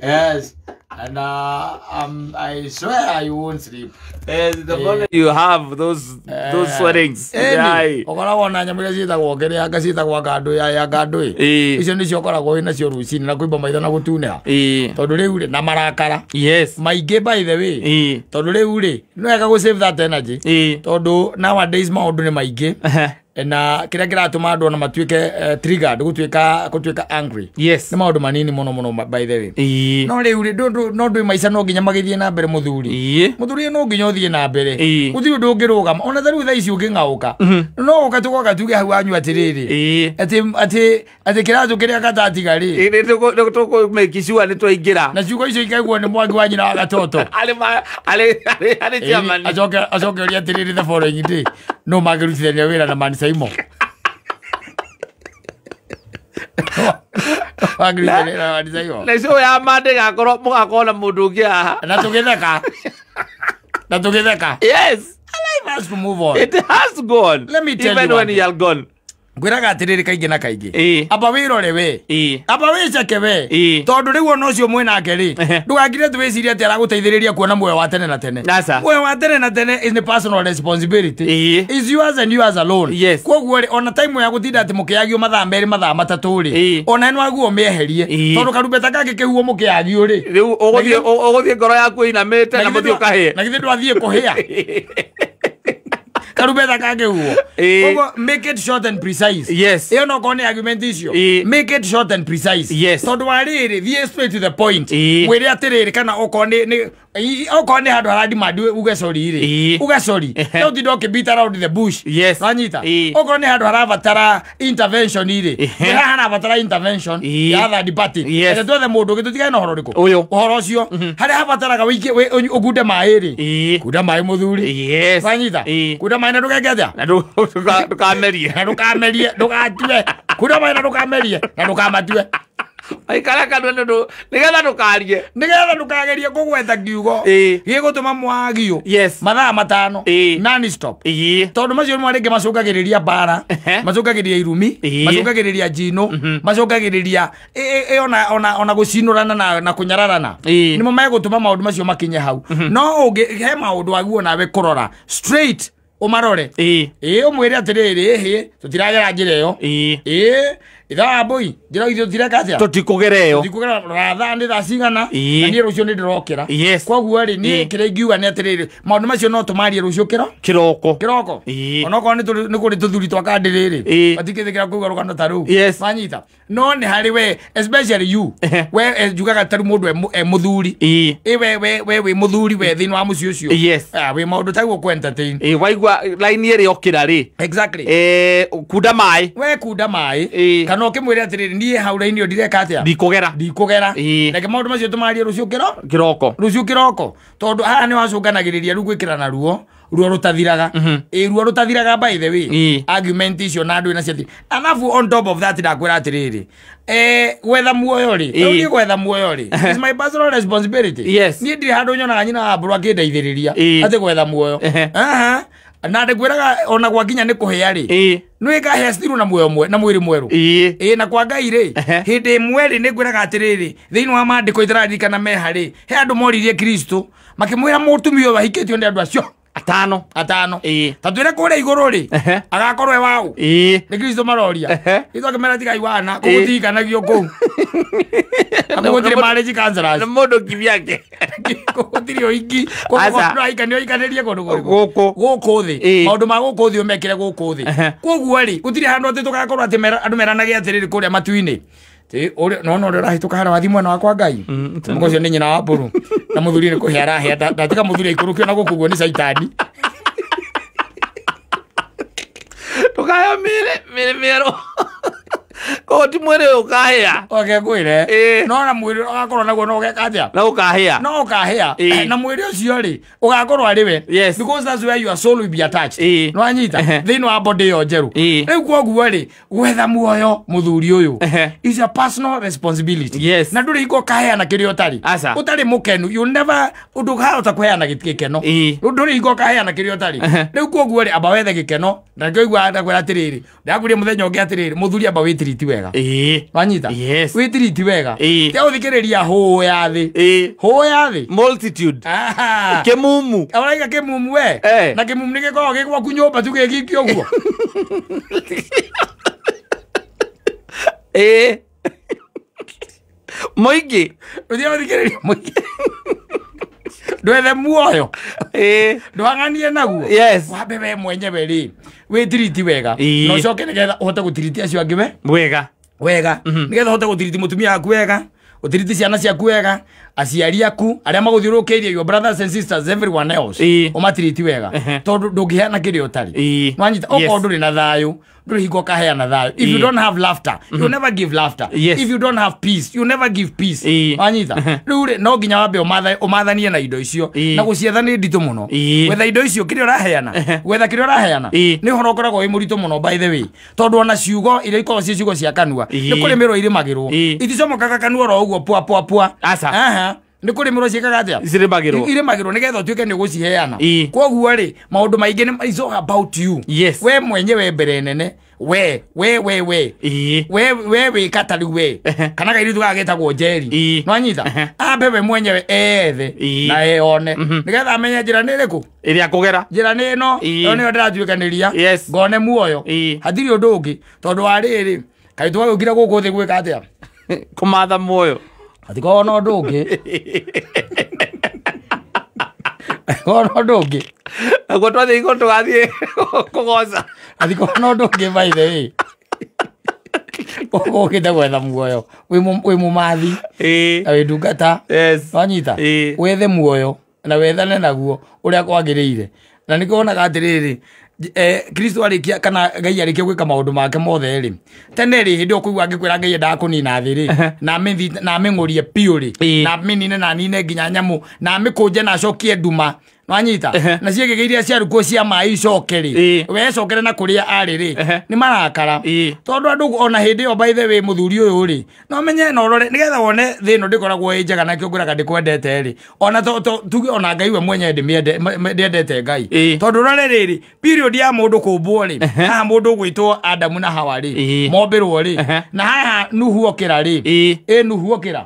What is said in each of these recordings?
Yes. And I swear you won't sleep. The moment you have those sweatings. Okora wona nyamira cita gwokere anga cita gwa kandu ya kandu icio ni cio koragwo ina cio rucini na kuimba maitho na gutuneha tondu riu ri na marakara maingi by the way tondu riu ri no ega go save that energy tondu nowadays maundu ni maingi na kira kiratuma andu na matuike triggered gutuika angry ni maundu manini muno by the way no riu ri no ndu maica no nginya magithie na mbere muthuri no nginya uthie na mbere uthiri ndu ngirugama ona thariu tha ici ungingauka no uka tugoka tuge hau anyu atiriri ati kiratu kiria gatatiga ri tuko make sure ni twaingira na ciugo icio ikaigwo ni mwangi wa nyina wa gatoto ale jamani acoke uri atiriri the following day no magirutithania wira na Man Simon na icio ya mande gakorwo mugakona mundu ungi haha na tugitheka yes life has to move on. It has to go on. Let me tell even you when you are gone. Gwiraga atiriri kaingi na kaingi aba wirore we aba wiceke we tondu riu ono cio mwinake ri ndugagire twiciria ati araguteithiriria kuona muoyo wa tene na tene muoyo wa tene na tene is the personal responsibility is yours and yours alone koguo ri ona time ya gutinda ati mukiagio mathaa meri mathaa matatu ri ona eno aguo mieherie tondu karumbeta kake kehuo mukiagio ri riu uguthie ngoro yaku inamite na muthio kahia na githe ndwathie kuhia karubeta kage huo ogo make it short and precise iyo no kone argument issue make it short and precise tondu wariri thie straight to the point mwire atiriri kana okone handu haradi madu uge sorry ri uge sorry no ti doke beat around the bush wanyita okone handu harabatara intervention iri hana batara intervention ya third party ete twethe mundu gitutiga no horo riku uhoro ucio hari habataraga wiki ugunde mai ri kuda mai muthuri wanyita kuda mai na ndugegethia na ndukamerie ndugatue kuda mai na ndukamerie na ndukamatue aikara kandu nigetha ndukagerie kugwetha kiugo gigutuma mwagio mathaa matano non stop tondu macio ni maringi macungagiriria bara macungagiriria irumi macungagiriria njino macungagiriria ona gucinurana na kunyararana nimo megutuma maundu macio makinye hau no ungi he maundu aguo nawe kurora straight umarore umwire atiriri ehie tutiragera njira iyo itha boy njira ithu tirekatya tutikugereo ratha ndi thacigana na ni rucio ni ndirokira koguo ri ni kirengiuga ni atiriri maundu macio no tumarie rucio kiroko onoko ni kuri tuthuri twakandiriri batikithikira kuga rugano taru manyita no ni hari we especially you we jugaga taru mundu muthuri we muthuri we thini wa mucio ucio we maundu taguo ku entertain waigua line iri okira ri exactly kuda mai kana okimwire atiriri nie hauraini ndireka atia ndikugera nake maundu macio tumarie rucio kiroko tondu haha ni wacunganagiriria ru gwikirana ruo rutathiraga ruo rutathiraga by the way argument icio na andu ina ciati anafu on top of that ndakwira atiriri gwetha muoyo ri ni gwetha muoyo ri is my personal responsibility ni ndiri handu nyonaga nyina aburu akindeithiriria ati gwetha muoyo na ndekwiraga ona gwakinya ni kuhia ri no ikahia stiru na muoyo mwe na mwiri mweru na kwa Ngai ri hindi mweri ni kwiraga atiriri thiini wa mandiko ithirarikana meha ri he andu moririe Kristo makimwira mutumio wahiketio ndi andu acio atano tatwire kure iguru ri agakorwe wao ni Kristo maroria itho kemera tigai wana kugutikanagia ku amugutire marriage counselors na mundu kivyake kugutire oingi koguo aikanio ikanirie kundu guku thi maundu ma guku thi umekire guku thi koguo ri gutire handu ati tugakorwo ati andu meranage atiriri kuria matuini no rahituka hara wathi mwena wakwa Ngai mugocio ni nyina wa mburu na muthuri ni kuhia rahia ndatika muthuri ikurukio na gukuguo ni saitani tukaya miro koti mwere ukahia kwire no na mwiri ugakorwo naguo no ugekatia na ukahia na mwiri ucio ri ugakorwo ari we because that's where your soul will be attached no anyita thini wa body yo njeru riu koguo ri gwetha muoyo muthuri uyu is a personal responsibility na nduri iko kahia na kirio utari mukenu you never udugahota kuheana gikeno nduri iko kahia na kirio utari riu koguo ri aba wethe gikeno na koiguo atakwira atiriri ndakuria muthenya ungi atiriri muthuri aba witiri treat wega wanyita treat wega te uthikiriria ho ya thi multitude kemumu awaiga kemumu we na kemumu ni giko gikwa kunyumba tu gikikio guo moigi uthikiriria moigi ndwethe muoyo ndwang'anie naguo wambe we mwenyewe ri witiriti wega no coke nigetha uhote gutiriti acio angĩ wega nigetha uhote gutiriti mutumia waku wega utiriti ciana ciaku wega aciari aku aria maguthiũrũrũkĩirie your brothers and sisters everyone else umatiriti wega tondu ndũngĩheana kĩrĩa ũtarĩ wanyita okorwo ndũrĩ na thayũ ndũrĩ hingo kaheana thayũ if you don't have laughter you never give laughter if you don't have peace you never give peace wanyita rĩu no nginya wambe ũmathanie na indo icio na gũcietha nĩ nditũ mũno gwetha indo icio kĩrĩa ũraheana gwetha kĩrĩa ũraheana nĩ ũhoro ũkoragwo wĩ mũritũ mũno by the way tondu ona ciugo iria ikoragwo ciĩ ciugo cia kanua nĩ kũrĩmĩrwo irĩmagĩrwo iticomokaga kanua oro ũguo pua nĩ kũrĩmĩrwo ciĩkaga atĩa irĩmagĩrwo nĩgetha ũtuĩke nĩ ũgũciheana koguo rĩ maũndũ maingĩ nĩ is all about you we mwenyewe mbere nene we wĩka ta rĩu we kana kairitu gagĩtagwo njeri nwanyita ambe we mwenyewe ethe na eone nĩgetha amenye njĩra nĩ ĩrĩkũ ĩrĩa kũgera njĩra nĩ ĩno ĩyo nĩyo ndĩratuĩkanĩria ngone muoyo hatirĩ ũndũ ũngĩ tondũ wa rĩrĩ kaĩ twagĩũkire gũkũ thĩ gwĩka atĩa kũmatha muoyo atiko no ndũngĩ kono ndũngĩ agwo twathĩ igũrũ tũgathiĩ kũgoca atiko no ndũngĩ by the way ũkĩte gwetha muoyo wĩ mũmathi na wĩ ndungata wanyita wethe muoyo na wethane naguo ũrĩa kwagĩrĩire na nĩ kuonaga atĩrĩrĩ Kristo arikia kana Ngai arikia gwika maundu make mothe ri tene ri hindi okuigua ngĩkwĩra Ngai endaga kũnina thĩ ri na mĩng'ũrie piũ ri na mĩnine na nine nginya nyamu na mĩkũnje na acokie nduma nwanyita na ciĩgĩgĩ iria ciarukwo cia maĩ icoke ri we cokere na kũrĩa arĩ ri nĩ marakara tondũ andũ ona hĩndĩ ĩyo by the way mũthuri ũyũ ri no menye na ũrore nĩgetha wone thĩ ĩno ndĩkoragwo ĩ njega na kĩongũraga ndĩkwendete ri ona tuge ona Ngai we mwenye ndĩendete Ngai tondũ ũrore rĩrĩ period ya mũndũ kũmbwo ri haha mũndũ gwĩtwo Adamu na Hawa ri mombĩrwo ri na haha Nuhu okĩra ri Nuhu okĩra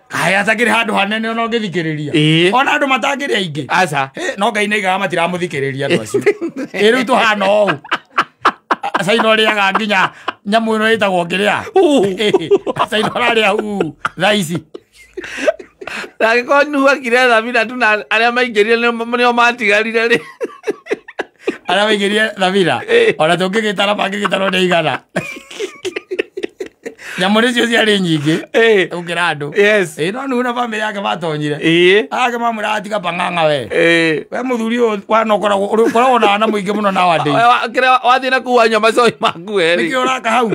haya atakĩrĩ handũ hanene ona ũngĩthikĩrĩria ona andũ matangĩrĩ aingĩ aca no Ngai nĩaigaga matiramũthikĩrĩria andũ acio rĩu tũhana ũũ Saino rĩaga nginya nyamũ ĩno ĩtagwo kĩrĩa Saino rarĩa thaa ici na gĩkorwo Nuhu akire thabina tu na arĩa maingĩrire nĩo matigarire rĩ arĩa maingĩrire thabina ona tũngĩgĩtara mangĩgĩtarwo nĩ igana nyamũ nĩcio ciarĩ nyingĩ gũkĩra andũ no Nuhu na bamĩrĩ yake matonyire ake mamwĩra atiga pang'ang'a we mũthuri ũyũ wanokoragwo na wana mũingĩ mũno nowadays wathiĩ na kuu wanyua macoi maku nĩkĩ ũraka hau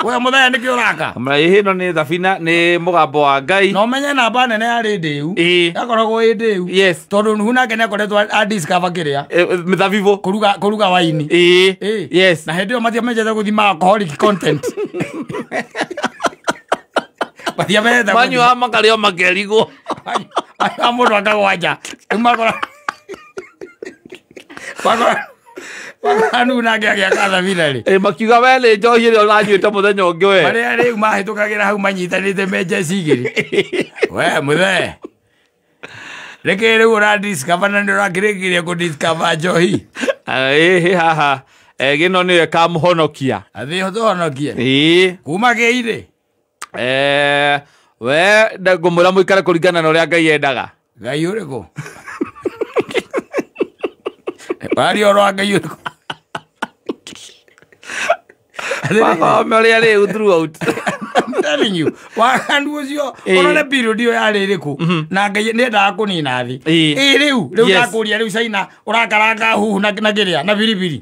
we mũthenya nĩkĩ ũraka ĩno nĩ thabina nĩ mũgambo wa Ngai no menye namba nene yarĩ ndĩu yakoragwo ĩ ndĩu tondũ Nuhu nake nĩakoretwo adiscover kĩrĩa mĩthabibũ kũruga waini na hĩndĩ ĩyo matiamenyete gũthima alcoholic content manyua makarĩo makerigwo mũndũ akagwanja Nuhu nake agĩaka thabina rĩ makiuga we nĩ njohi ĩrĩa ũranyuĩte mũthenya ũngĩ we marĩa rĩu mahĩtũkagĩra hau manyitanĩte me njeci igĩrĩ we mũthee reke rĩu ũradiscover na nĩ ũrakĩrĩkĩria kũdiscover njohi haha gĩno nĩwe kamũhonokia athĩ tũhonokie kuma gĩirĩ we ngũmwĩra mũikare kũringana na ũrĩa Ngai endaga Ngai ũrĩkũ wario rwa Ngai ũrĩkũ wakome ũrĩa rĩu throughout I'm telling you wakandu ũcio ona nĩ period ĩyo yarĩ ĩrĩkũ na Ngai nĩendaga kũnina thĩ rĩu ndakũria rĩu Caina ũrakaranga huhu na kĩrĩa na biribiri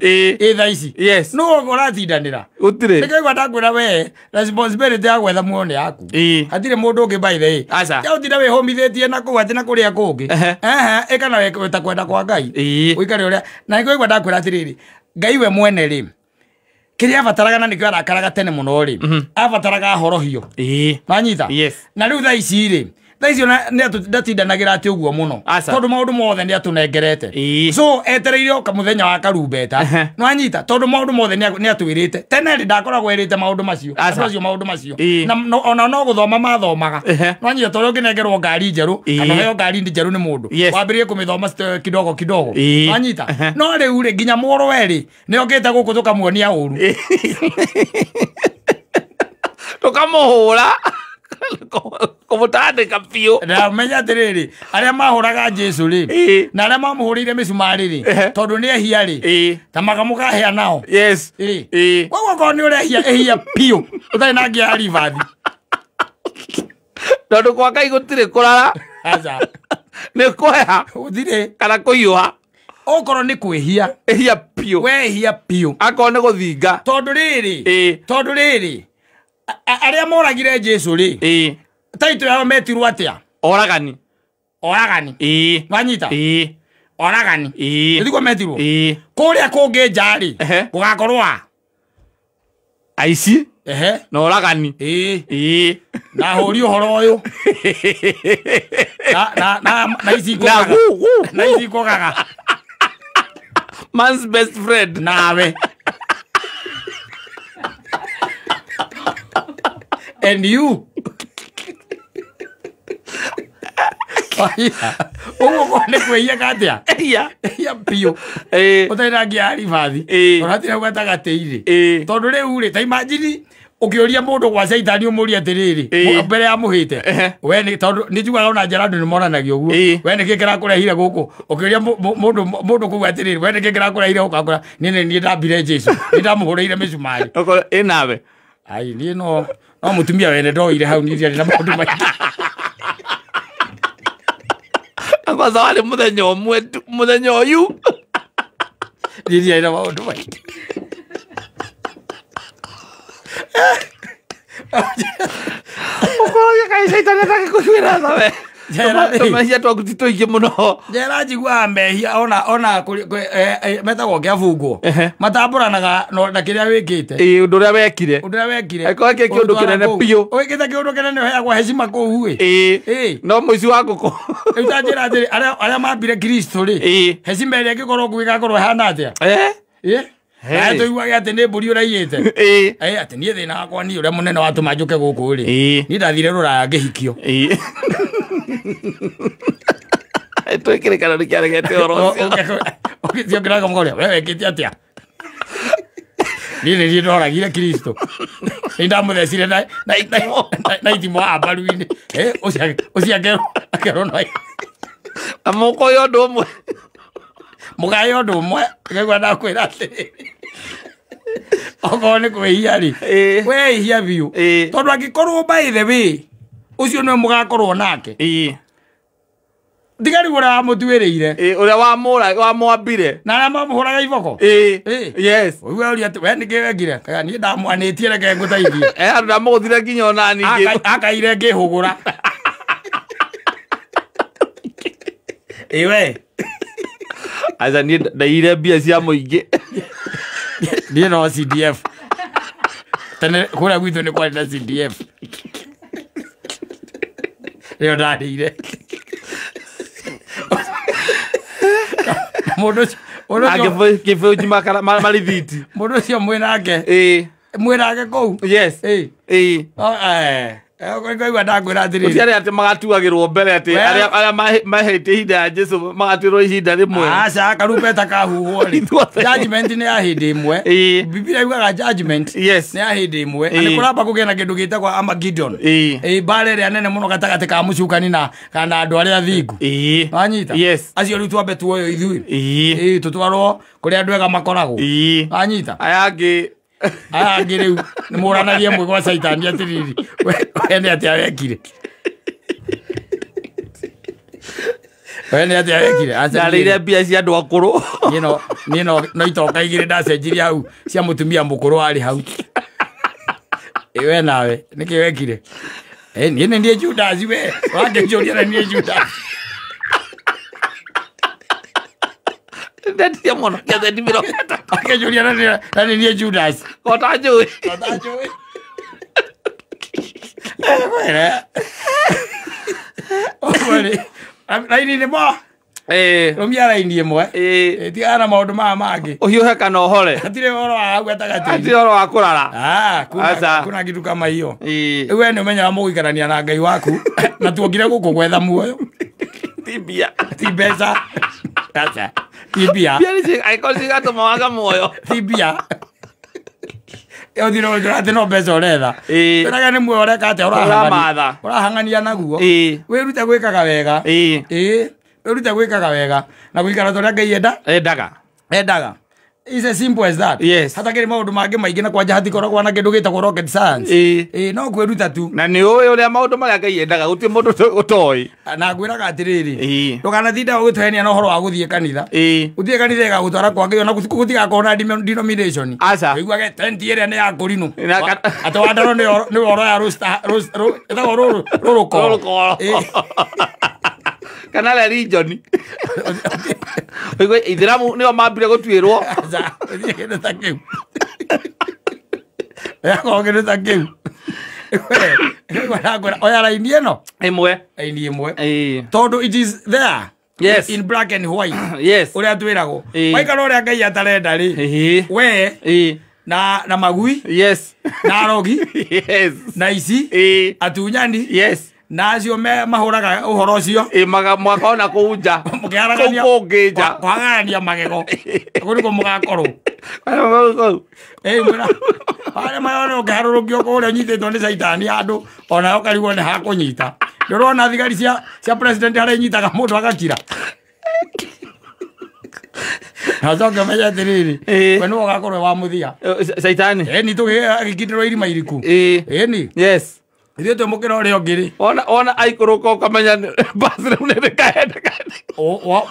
thaa ici no ũratindanĩra gũtirĩ nĩkaigua ndakwĩra we responsibility ya gwetha muoyo nĩ yaku hatirĩ mũndũ ũngĩ by the way ũtinda wĩhũmithĩtie na kũu atĩ na kũrĩa kũngĩ ĩka na weta kwenda kwa Ngai ũikare ũrĩa na nĩkaigua ndakwĩra atĩrĩrĩ Ngai we mwene rĩ kĩrĩa abataraga na nĩkĩo arakaraga tene mũno rĩ abataraga horohio manyita na rĩu thaa ici rĩ thaicio ndatindanagira ati uguo muno tondu maundu mothe ni atunengerete so etereire oka muthenya wa karumbeta no anyita tondu maundu mothe ni atwirite tene ndakoragwo erite maundu macio acio maundu macio ona no guthoma mathomaga no anyita tondu nginengerwo ngari njeru kana heo ngari njeru ni mundu wambirie kumithoma kidogo kidogo no anyita no riu ri nginya moro weri ni okite guku tukamuonia uru tukamuhura kumutandika biu na menya atiriri aria mahuraga Jesu ri na aria mamuhurire misumari ri tondu ni ehia ri ta makahĩa nao koguo ko ni urehia ehia biu utai na ngia rivathi tondu kwa Ngai gutire kurara aca ni kweha uthire kana kuhiuha okorwo ni kwihia ehia biu we ehia biu akorwo ni guthinga tondu riri aria moragire Jesu ri taito yao metirwo atia oragani wanyita oragani ndiko metirwo kuria kungi njari gugakorwa aici na oragani na hori uhoro uyu na ici kogaga man's best friend nawe and you uguo ni kwĩhia katia ehia biu utaira ngia rivathi oratira gatagateire tondu riu ri ta imagine ukiuria mundu gwa Saitani umuria atiriri mbere ya muhite we ni tondu ni njugaga ona njara ndu ni moranagio uguo we ni kikira kurehire guku ukiuria mundu kuga atiriri we ni kikira kurehire ukakura ni ndambire Jesu ni ndamuhurire misumari nawe ai ni no mutumia wene ndoire hau ni na maundu maingi akwaza wale muthenya uyu ni na maundu maingi ukoya kai Saitani atakushwira nawe Tumehia twaku tituingi muno. Njera njigua mehia ona metagwo kiabungwo. Matamburanaga na kiria wikite. Undu uria wekire. Eko eke kiundu kinene piu. Wikite kiundu kinene heagwa heshima kuu wi. No muici wa nguku. Ita njira atiri aria mambire Kristo ri. Heshima iria gikorwo gugakorwo hana atia. Hey. Tuiguaga ati ni mburi uraiyite ati nie thina wakwa ni uria munene watuma njuke guku ri ni ndathire ruraya ngihikio twikirikana ni kiaregete oro ukithio kiraga mgoria we wekite atia ni ndoragire Kristo ni ndamuthecire na itimo ambaru-ini ucio akerwo no amoko yo ndu umwe mugayo ndu umwe ngegwa ndakwira ati ogo ni kwihia ri we ihia biu tondu angikorwo by the way ucio no mugakorwo nake ndigari ura mutwiriire uria wa mwambire na na mamuhuraga iboko yes we uri ati we nigegire kana ni ndamwanitie reke ngutaithie andu ndamuguthire nginya ona ningi akaire ngihugura we aza ni ndaire mbia cia muingi ni no CDF tene kura gwitu ni kwa CDF leo ndaire modo kifuji marithiti modo cio mwinake kou yes Kwa ndagwira atiriri uciari ati magatuagirwo mbere ati aria mahete ihinda ya Jesu magatirwo ihinda rimwe aca karumbeta kahuhwo ri judgment ni ya hindi imwe Biblia yugaga judgment ni ya hindi imwe ani kuramba kugena kindu gitagwa Armageddon bare ria nene muno gatagati ka mucukani na kana andu aria thingu anyita acio riu twambe tuoyo ithui tutwarwo kuri andu ega makoragwo anyita ayangi riu ni muranagia mwe kwa Saitani atiriri wene atia wekire wene atia wekire acarire mbia cia andu akuru no itoka igire ndacenjirie hau cia mutumia mukuru ari hau we nawe niki wekire nie ndie Judas we wangejuria na nie Judas ndetia mono kiathe ndimiro akejuria na nie Judas otajui Kweli. Raini ni mo. Rumia raini imwe. Tigana maundu maya mangi. Uhiuhe kana uhore. Hatire horo wa hau gatagati. Hatire horo wa kurara. Kuna kitu kama hiyo. Wewe ni umenyaga mugikarania na Ngai waku na tuongire guku gwetha muoyo. Tibia. Tibesa. Sasa. Tibia. Bia ni aikonsiga to mawaga muoyo. Tibia. Yo dino ate no bezo oretha. Tenaga ni muoyo reka ate ora hangania naguo. Wirute gwikaga wega. Wirute gwikaga wega. Na gwikara toria Ngai endaga. It's as simple as that. Yes. Hata kiri maundu mangi maingi na kwanja hatikoragwo na kindu gitagwo rocket science. No kwiruta tu. Na ni uyu uria maundu maria Ngai endaga guti mundu utoi. Na ngwiraga atiriri. Ndukanatinda ugituhenia na uhoro wa guthie kanitha. Uthie kanitha igagutwara kwa Ngai ona gutigakorwo na denomination. Wiguage tent iria ni ya kurinu. Atwandaro ni uhoro ya ruruko. Kana la region. Wiguage ithiramu nio mambire gutwirwo. Oya raini eno imwe tondu it is there. Yes. In black and white. Yes. Uria twirago waikara uria Ngai atarenda ri we na magui. Yes. Na arogi. Yes. Na ici atunyani. Yes. Na acio mahuraga uhoro ucio mwaka ona kuunja mukiaragania kwagania magego kuriko mugakorwo mwira pale mayone ukiharurukio kuria nyititwo ni caitani andu ona ukarigwo ni hakunyita ndurona thigari cia president haria nyitaga mundu agakira Hazoke meja tiriri wenu ugakorwo wa muthia caitani ni tugikindirwo irima iriku ni yes. Ithuĩ twĩmũkĩra ũrĩa ũngĩ-rĩ ona aikũrũka ũkamenya basi rĩu nĩrĩkaenda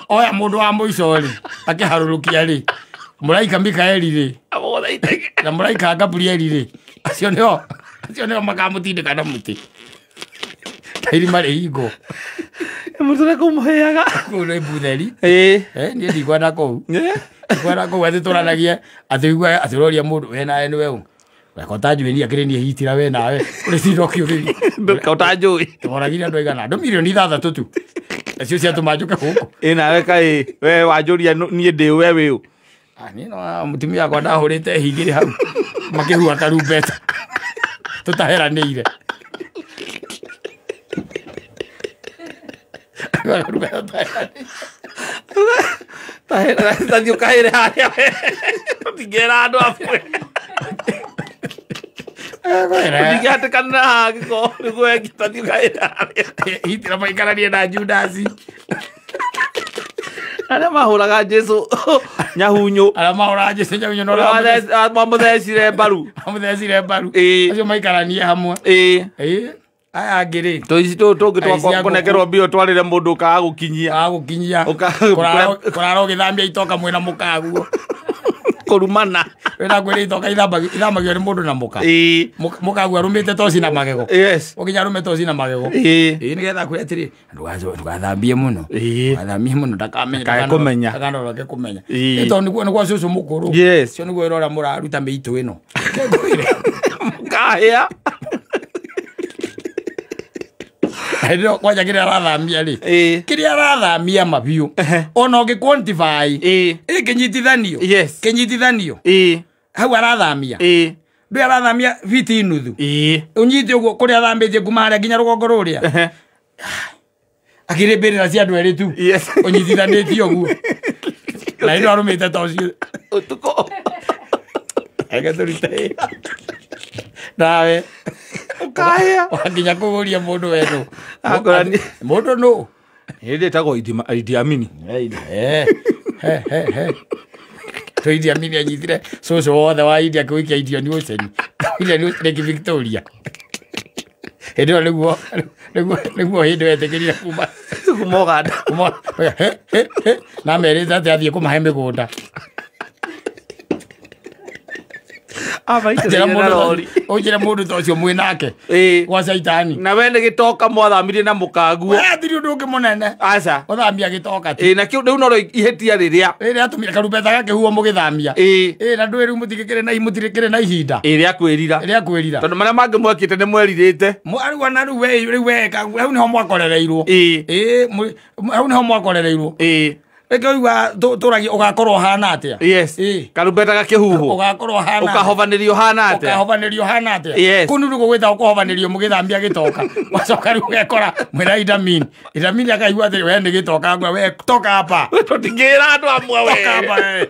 oya mũndũ wa mũico-rĩ akĩharũrũkia-rĩ mũraika Mikaeli-rĩ na mũraika Gabrieli-rĩ acio nĩo makamũtindĩka na mũtĩ ta irima rĩhingo mũtũre kũmũhĩaga kũu nĩ mbutheri niĩ ndikwenda kũu atĩ tũranagie atĩ igua atĩ ũroria mũndũ we nawe nĩwe ũ Kotajui akiri ni hitira we nawe uri siro kiuri kotajui oragire ndo igana ndo milioni 6 tu acio cia tumajuka huko nawe kai we wajuria nie ndi wewe u ani no mutumia akwa ndahurite hingire hau makihua karumbeta tutaheranire tadio kaire haria tingera andu afwe Digate kana giko nigo ekitadio kaira hitira maikaranie na Judasi ara mahuraga Jesu nyahunyu no mamuthecire mbaru acio maikaranie hamwe aya ngiri toici tungitwa kunekerwo mbio twarire mundu ka gukinyia kurara ugithambia itoka mwina mukaguo kurumana wena gwire itoka ithamagio ni mundu na mukaguo arumite toci na magego ukinya arume toci na magego nigetha kwira atiri ndugathambie muno ndakamenya akanoroke kumenya ito niguo cucu mukuru cio niguo irora muraruta miitu ino kahia Ndio kwaja kile arathamia-ri kile arathamia mabiu ona ungi quantify kinyitithanio kinyitithanio hau arathamia ndu arathamia fiti nuthu unyite uguo kuria athambitie kuma haria nginya rugongo ruria akiribirira cia andu eri tu unyitithanitio uguo na ndio arumite tocio utuko agaturite nawe ukaya wakinya kuguria mundu wetu mundu no hindi tago Idi Amini to Idi Amini anyitire cucu wothe wa Idi akiwikia idio ni uceni ile ni Lake Victoria ndio niguo hindi wetikirire kuma kumoganda na merita ati athie kumahe migunda Ujire mundu to cio mwinake gwa caitani na we nĩ gĩtoka mwathamirie na mũkanguo thiri undu ungi munene aca uthambia gĩtoka ti na kĩu rĩu no ihĩtia rĩrĩa atumire karumbeta gake huo mũgĩthambia na ndũĩ rĩu mũtirĩkĩrĩ na ihinda rĩa kwĩrira tondũ marĩa mangĩ mwekĩte nĩ mwerirĩte arĩu ona rĩu weka hau nĩho mwakorereirwo hau nĩho mwakorereirwo Ĩkĩigua tũragia ũgakorwo hana atĩa karumbeta gakĩhuhwo ũgakorwo hana ũkahovanĩrio hana atĩa kũu nĩguo gwĩtagwo kũhovanĩrio mũgĩthambia gĩtoka wacoka rĩu wekora mwĩra idamini akaigua atĩ we nĩ gĩtoka we toka hapa tũtingĩra andũ amwe we